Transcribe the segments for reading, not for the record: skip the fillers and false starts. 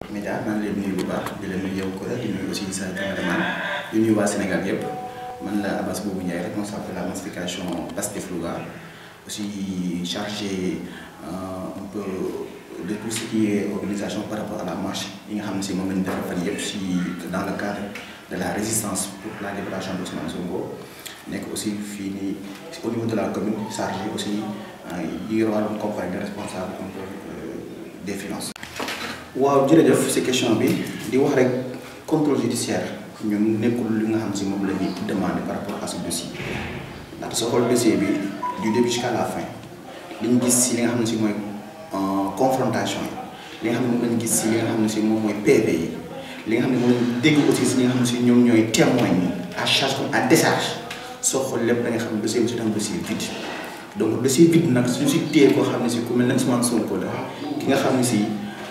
Média maa ngi leen nuyu bu baax di leen nuyu yow Koura di nuyu aussi sa cameraman di nuyu waa Sénégal yëpp man la Abass Boubou Ndiaye responsable de la massification Pastef Louga aussi chargé un peu de tout ce qui est organisation par rapport à la marche yi nga xam ne si moom lañu defal fan yëpp si dans le cadre de la résistance pour la libération d'Ousmane Sonko nekk aussi fii nii au niveau de la commune chargé aussi yi wàllum compagnie de responsable un peu des finances. waaw jërëjëf si question bi di wax rek contrôle judiciaire ñun nekkul li nga xam si moom la ñuy demandé par rapport à ce dossier ndax soo xool dossier bi du début jusqu'à la fin li ñu gis si li nga xam ne si mooy confrontation yi li nga xam ne moom la ñu gis si li nga xam ne si moom mooy PV yi li nga xam ne moom la ñu dégg aussi si li nga xam ne si ñoom ñooy témoins yi à charge comme à décharge soo xool lépp da nga xam ne dossier bi c'est un dossier vide donc dossier vide nag suñu si téye koo xam ne si ku mel ne Ousmane Sonko la ki nga xam ne si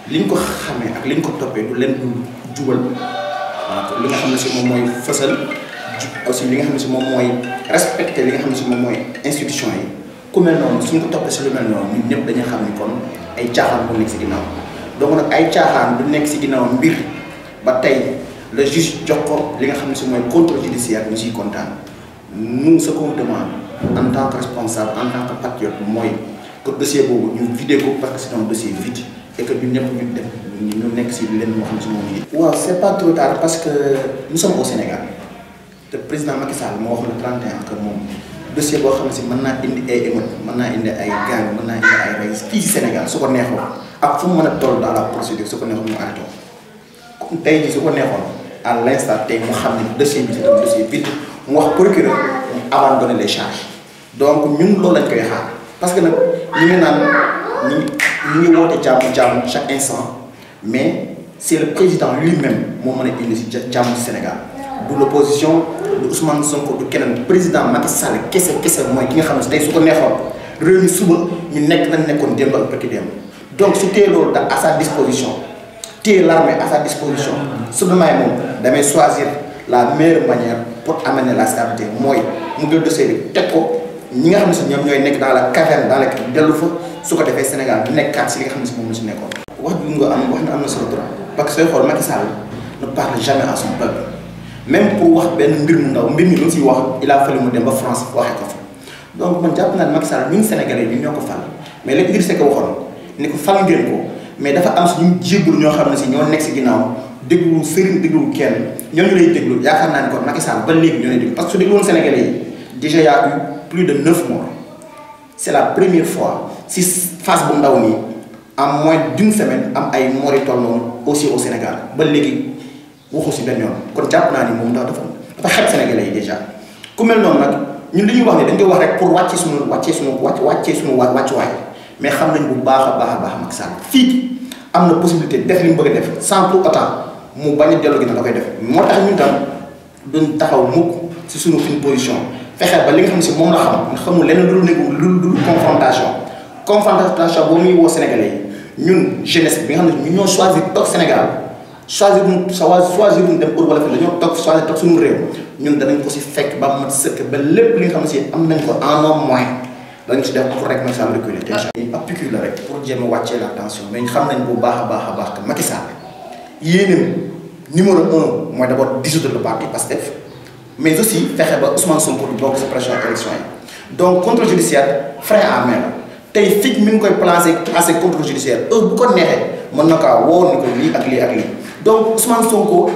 li ñu ko xamee ak li ñu ko toppee du leen du jubal waaw li nga xam ne si moom mooy fësal aussi li nga xam ne si moom mooy respecté li nga xam ne si moom mooy institution yi ku mel noonu suñ ko toppee si lu mel noonu ñun ñëpp dañuy xam ni kon ay caaxaan bu nekk si ginnaaw donc nag ay caaxaan du nekk si ginnaaw mbir ba tey le juge jox ko li nga xam ne si mooy contrôle judiciaire ñu siy kontaan nous ce qu'on demande en tant que responsable en tant que patriote mooy que dossier boobu ñu vidé ko parce que c'est un dossier vide et que ñun ñëpp ñu dem ñu nekk si leen moo xam si moom yi waaw c'est pas trop tard parce que nous sommes au Sénégal te président Macky Sall moo wax le 31 que moom dossier boo xam ne si mën naa indi ay émeute mën naa indi ay gaañ mën naa indi ay rey fii si Sénégal su ko neexoon ak fu mu mën a toll dans la procédure su ko neexoon mu arrêté ko tey jii su ko neexoon à l'instant tey mu xam ne dossier bi c'est un dossier vide mu wax procureur mu abandonner les charges donc ñun loolu lañ koy xaar parce que nag ñu ngi naan ñu ngi woote jàmm chaque instant mais c'est le président lui-même moo mën a indi si jàmm Sénégal du l'opposition du Ousmane Sonko du keneen président Macky Sall kese mooy ki nga xam ne tey su ko neexoon réew mi suba ñu nekk nañ nekkoon démb ak bëkki démb donc su téye loolu da à sa disposition téye l'armée à sa disposition su demee moom damay choisir la meilleure manière pour amener la stabilité mooy mu jël dossier bi teg ko ñi nga xam ne si ñoom ñooy nekk dans la caverne dans laquelle dellu fa su ko defee Sénégal nekkaat si li nga xam ne si moom la si nekkoon. wax bi nga am wax na am na solo trop parce que sooy xool Macky Sall ne parle jamais à son peuple même pour wax benn mbir mu ndaw mbir mi lu mu siy wax il a fallu mu dem ba France waxee ko fa donc man jàpp naa ne Macky Sall ñun Sénégalais ñun ñoo ko fal mais léegi Idrissa Seck waxoon ni ko fal ngeen ko mais dafa am si ñu jéggul ñoo xam ne si ñoo nekk si ginnaaw déglu sëriñ déglu kenn ñooñu lay déglu yaakaar naa ni kon Macky Sall ba léegi ñoo lay déglu parce que su déglu woon Sénégalais yi déjà y a eu plus de 9 morts c'est la première fois si phase bu ndaw nii en moins d'une semaine am ay morts yu toll noonu aussi au Sénégal ba léegi waxu si benn yoon kon jàpp naa ni moom dafa xeeb Sénégalais yi déjà ku mel noonu nag ñun li ñuy wax ne dañ koy wax rek pour wàccee suñu wàccuwaay mais xam nañ bu baax a baax Macky Sall fii am na possibilité def li mu bëgg a def sans pour autant mu bañ a dellu gi na da koy def moo tax ñun tam duñ taxaw mukk si suñu position fexe ba li nga xam ne si moom la xamul leneen lu dul confrontation boobu muy woo Sénégalais yi ñun jeunesse bi nga xam ne ñun ñoo choisir toog Sénégal choisir ñu dem Europe wala fi dañoo choisir toog suñu réew ñun danañ ko si fekk ba mat sëkk ba lépp li nga xam ne si am nañ ko en un moyen dañ si def pour rek Macky Sall reculer te ab piqûre la rek pour jéem a wàccee la tension mais xam nañ bu baax a baax que Macky Sall yéeneem numéro 1 mooy d'abord dissoudre le parti Pastef mais aussi fexe ba Ousmane Sonko du bokk sa prochaine élection yi donc contrôle judiciaire frein à main la tey fii mi ngi koy placé contrôle judiciaire bu ko neexee mën na kaa woo ni ko lii ak lii donc Ousmane Sonko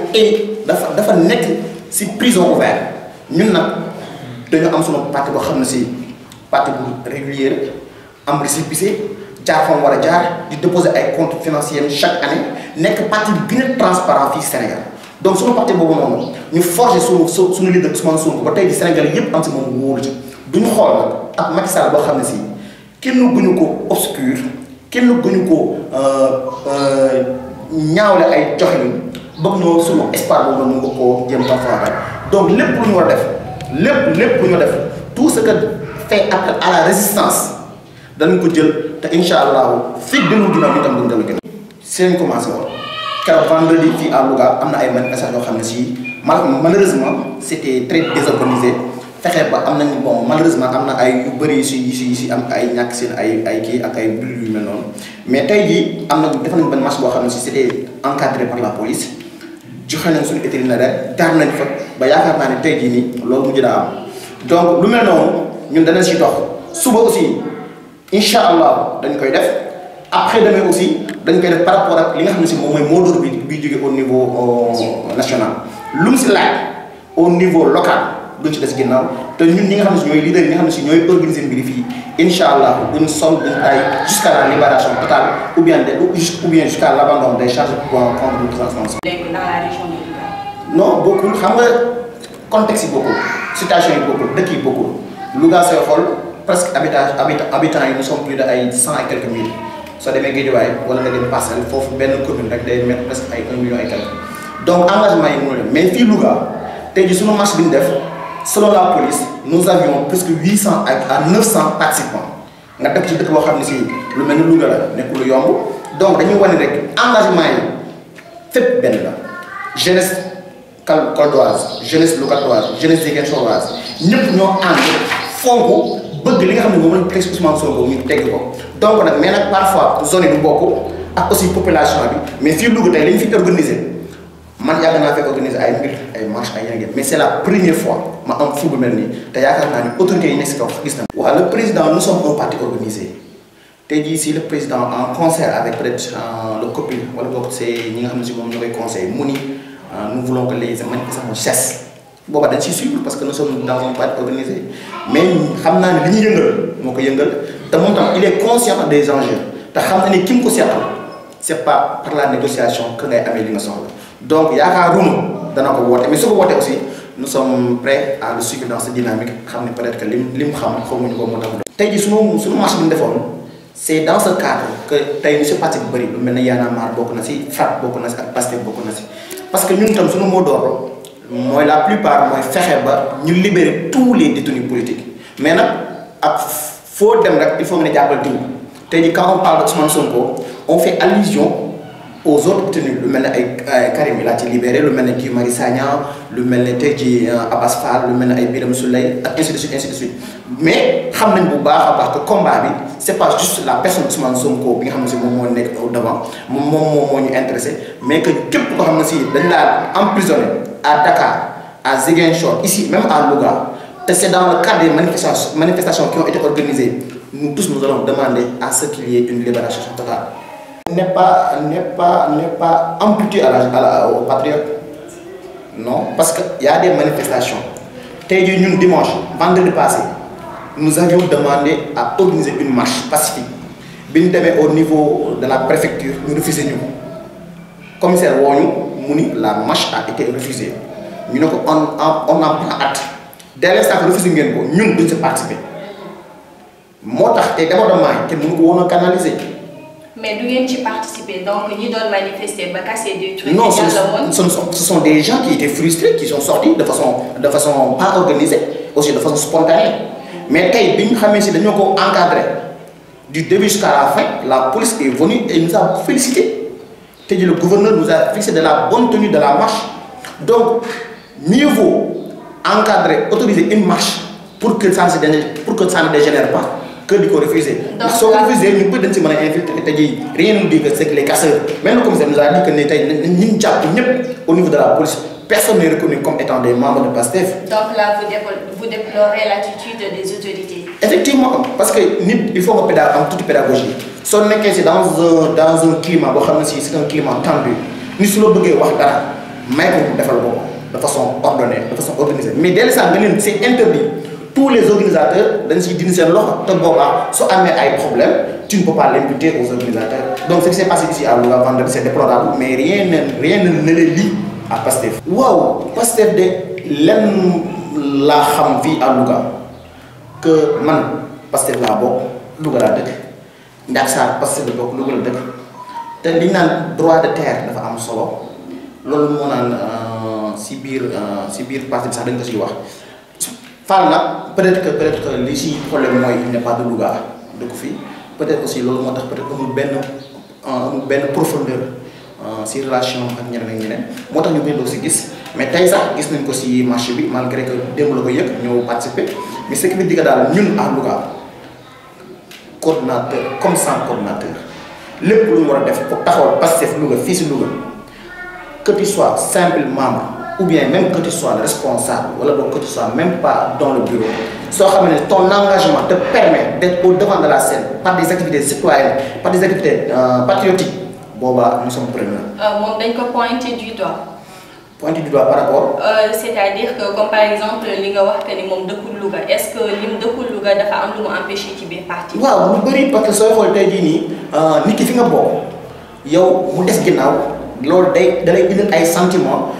dafa nekk si prison ouverte ñun nag dañoo am sunu parti boo xam ne si parti bu régulier am récépissé jaar fa mu war a jaar di déposer ay comptes financiers chaque année nekk parti bi gën a transparent fii Sénégal donc sunu parti boobu noonu ñu forger suñu leader Ousmane Sonko ba tey di Sénégal yépp am si moom wóolu ci duñu xool nag ak Macky Sall boo xam ne si kenn guñu ko obscur kenn guñu ko ñaawle ay joxin bëgg ñoo suñu espoir boobu noonu nga koo jéem parfois donc lépp lu ñu war a def lépp lu ñu def tout ce que fait appel à la résistance danañ ko jël te incha allahu fii dellu ginnaaw ñu tam duñ dellu ginnaaw seen commencé woon keroog vendredi fii à Louga am na ay manifestations yoo xam ne si malheureusement c'était très désorganisé fexe ba am nañu bon malheureusement am na ay yu bëri si am ay ñàkk seen ay kii ak ay mbir yu mel noonu mais tey jii am na def nañu benn marche boo xam ne si c'était encadré par la police joxe nañ suñu itinéraire jaar nañ fa ba yaakaar naa ne tey jii nii loolu mujj naa am donc lu mel noonu ñun danañ si dox suba aussi incha allah dañ koy def après demain aussi dañ koy def par rapport ak li nga xam ne si moom mooy mot d'ordre bi jóge au niveau national lu mu si laaj au niveau local. duñ ci des ginnaaw te ñun ñi nga xam ne si ñooy leader yi nga xam ne si ñooy organiser mbiri fii incha allah duñ sol duñ tay jusqu'à la libération totale ou bien jusqu'à l'abandon des charges contre le transformation. léegi dans la région de Louga. non bokkul xam nga contexte yi bokkul situation yi bokkul dëkk yi bokkul Louga sooy xool presque habitants yi nous sommes plus de ay 100 et quelques mille soo demee Guédiawaye wala nga dem Parcelles foofu benn commune rek day mettre presque ay 1 million et quelques donc engagement yi mënul dem mais fii Louga tey jii sunu marche bi ñu def. Selon la police, nous avions presque 800 à 900 participants. Nous avons dit que nous avons dit que nous avons dit que nous avons donc nous avons dit que l'engagement est fait. Jeunesse caldoise, jeunesse locatoise, jeunesse ziguinchoroise, nous avons fonds bëgg li nga xam ne moom lañ presque Ousmane Sonko ñu tegg ko donc nag mais nag parfois zone yi du bokk ak aussi population bi mais fii Louga tey lañ fi organisé. Man yàgg naa fekk organiser ay mbir ay marche ay yeneen mais c'est la première fois ma am fu bu mel nii te yaakaar naa ni autorités yi nekk si kaw gis na. waaw le président nous sommes un parti organisé tey jii si le président en concert avec peut-être le copil wala boog c'est ñi nga xam ne si moom ñoo koy conseillé mu ni nous voulons que les manifestations cessent booba dañ siy suivre parce que nous sommes dans un parti organisé mais xam naa ne li ñu yëngal moo ko yëngal te moom tam il est conscient des enjeux te xam na ni ki mu ko seetal c'est pas par la négociation que ngay amee li nga soxla. Donc, il y a un room dans notre vote. Mais ce que vous votez aussi, nous sommes prêts à le suivre dans cette dynamique. Peut-être que c'est dans ce cadre que nous parti de Yana Mar, FRAP, parce que nous sommes sur le mot d'ordre. La plupart, nous libérer tous les détenus politiques. Maintenant, il faut que nous nous quand on parle de Ousmane Sonko, on fait allusion aux autres détenus. Le mel Karim il a été libéré, le mel Guy Marius Sagna, le mel Abbas Fall, le mel Birame Souleye, ainsi de suite, ainsi de suite. Mais nous savons que le combat, ce n'est pas juste la personne qui est Sonko, qui est au devant, qui est intéressé, mais que tout le monde est emprisonné à Dakar, à Ziguinchor, ici, même à Louga. C'est dans le cadre des manifestations qui ont été organisées. Nous tous nous allons demander à ce qu'il y ait une libération totale. N'est pas amputé aux patriotes. Non, parce qu'il y a des manifestations. Nous, dimanche, vendredi passé, nous avions demandé à organiser une marche pacifique. Au niveau de la préfecture, nous refusions. Commissaire Wonyou, la marche a été refusée. Nous on n'a pas hâte. Dès l'instant que nous refusons, nous devons participer. Moi, je suis canaliser. Mais d'où viennent-ils participer? Donc, ils doivent manifester, casser des trucs. Non, ce sont des gens qui étaient frustrés, qui sont sortis de façon pas organisée, aussi de façon spontanée. Mais quand nous avons encadré du début jusqu'à la fin, la police est venue et nous a félicité. Le gouverneur nous a fixé de la bonne tenue de la marche. Donc, mieux vaut encadrer, autoriser une marche pour que ça ne dégénère pas. Que de refuser. Donc, si on refuse, nous pouvons infiltrer. Rien ne dit que c'est que les casseurs. Même le commissaire nous a dit que au niveau de la police, personne n'est reconnu comme étant des membres de PASTEF. Donc là, vous déplorez l'attitude des autorités. Effectivement, parce qu'il faut en toute pédagogie. Si on est dans un climat, c'est un climat tendu. Nous sommes de façon ordonnée, de façon organisée. Mais dès le ça, c'est interdit. Tous les organisateurs, dans ces initiatives, si on a un problème, tu ne peux pas l'imputer aux organisateurs. Donc ce qui s'est passé ici à Louga vendredi, c'est déplorable, mais rien ne les lie à PASTEF. Wow, PASTEF de la xam vie à Louga que man PASTEF la bok Louga la dëkk ndax sa PASTEF la bok Louga la dëkk te li naan droit de terre dafa am solo loolu moo naan si biir parti bi sax dañ ko siy wax. Fall nag peut-être que li ci problème mooy il n'est pas de Louga dëkk fii peut-être aussi loolu moo tax peut-être amul benn profondeur si relation ak ñeneen ak ñeneen moo tax ñu bëri doo si gis mais tey sax gis nañ ko si marché bi malgré que démb la ko yëg ñëw participer mais ce qui veut dire que daal ñun à Louga coordonnateur comme sans coordonnateur lépp lu ñu war a def pour taxawal Pastef Louga fii si Louga que tu sois simple membre ou bien même que tu sois responsable wala boog que tu sois même pas dans le bureau soo xam ne ton engagement te permet d'être au devant de la scène par des activités citoyennes par des activités patriotiques boobaa nous sommes preneurs. moom dañ ko pointé du doigt. Pointé du doigt par rapport. c'est-à-dire que comme par exemple li nga wax que ni moom dëkkul Louga est-ce que lim dëkkul Louga dafa am lu mu empêché ci biir parti. waaw lu bëri parce que sooy xool tey jii nii nit ki fi nga bokk yow mu des ginnaaw loolu da lay indil ay sentiments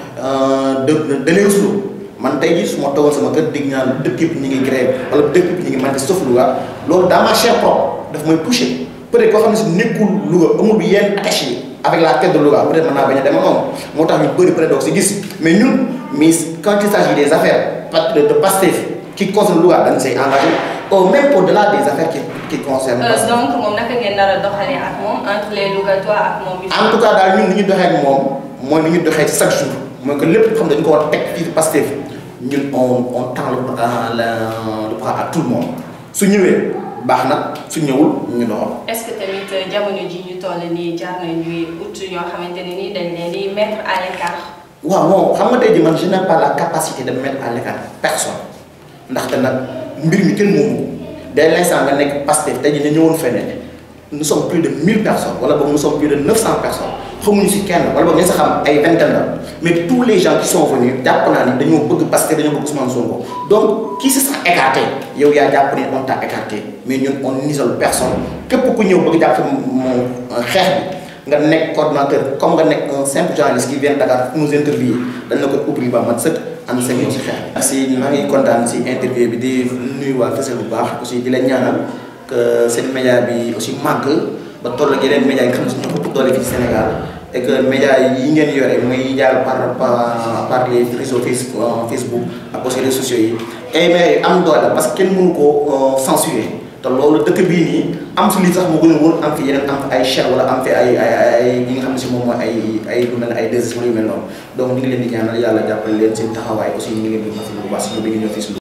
de lay rusloo man tey jii su ma toogoon sama kër dégg naa dëkk bi ñu ngi grève wala dëkk bi ñu ngi manifester sauf Louga loolu dans ma chair propre daf may touché peut-être koo xam ne si nekkul Louga amul yenn attaché avec la tête de Louga peut-être mën naa bañ a dem noonu moo tax ñu bëri peut-être doog si gis mais ñun quand il s'agit des affaires de Pastef qui concernent Louga dañ say engagé au même au-delà des affaires qui concernent Pastef. donc moom naka ngeen nar a doxalee ak moom entre les Lougatois ak moom. en tout cas daal ñun ni ñu doxee ak moom mooy ni ñu doxee chaque jour mooy que lépp xam dañu ko war a teg fii Pastef ñun on tend le bras à tout le monde su ñëwee baax na su ñëwul ñu doxal. est-ce que tamit jamono ji ñu toll nii jar na ñuy ut ñoo xamante ne nii dañ leen di mettre à l'écart. waaw bon xam nga tey jii man je n'ai pas la capacité de mettre à l'écart personne ndaxte nag mbir mi kenn moomu ko dès l'instant nga nekk Pastef tey jii ñu ñëwoon feneen nous sommes plus de 1000 personnes wala boog nous sommes plus de 900 personnes xamuñu si kenn wala boog ñu sa xam ay vingtaine la mais tous les gens qui sont venus jàpp naa ni dañoo bëgg Pastef dañoo bëgg Ousmane Sonko donc qui se sent écarté yow yaa jàpp ne on t'a écarté mais ñun on n'isole personne képp ku ñëw bëgg jàpp moom xeex bi nga nekk coordonnateur comme nga nekk un simple journaliste qui vient Dakar nous interviewer dañ la ko ubbi ba mat sëkk ànd sa ñëw si xeex bi. merci maa ngi kontaan si interview bi di nuyu waa Fessel bu baax aussi di la ñaanal que seen média bi aussi màgg ba toll ak yeneen média yi nga xam ne suñu ëpp doole fii Sénégal et que média yi ngeen yore muy jaar par les réseaux Facebook ak aussi réseaux sociaux yi et mais am doole parce que kenn mënu ko censurer te loolu dëkk bii nii am si lii sax moo gën a wóor am fi yeneen am ay chaîne wala am fi ay yi nga xam ne si moom mooy ay lu mel ne ay des yu mel noonu donc ñu ngi leen di ñaanal yàlla jàppale leen seen taxawaay aussi ñu ngi leen di rafetlu bu baax si ñu ngi ñëw fii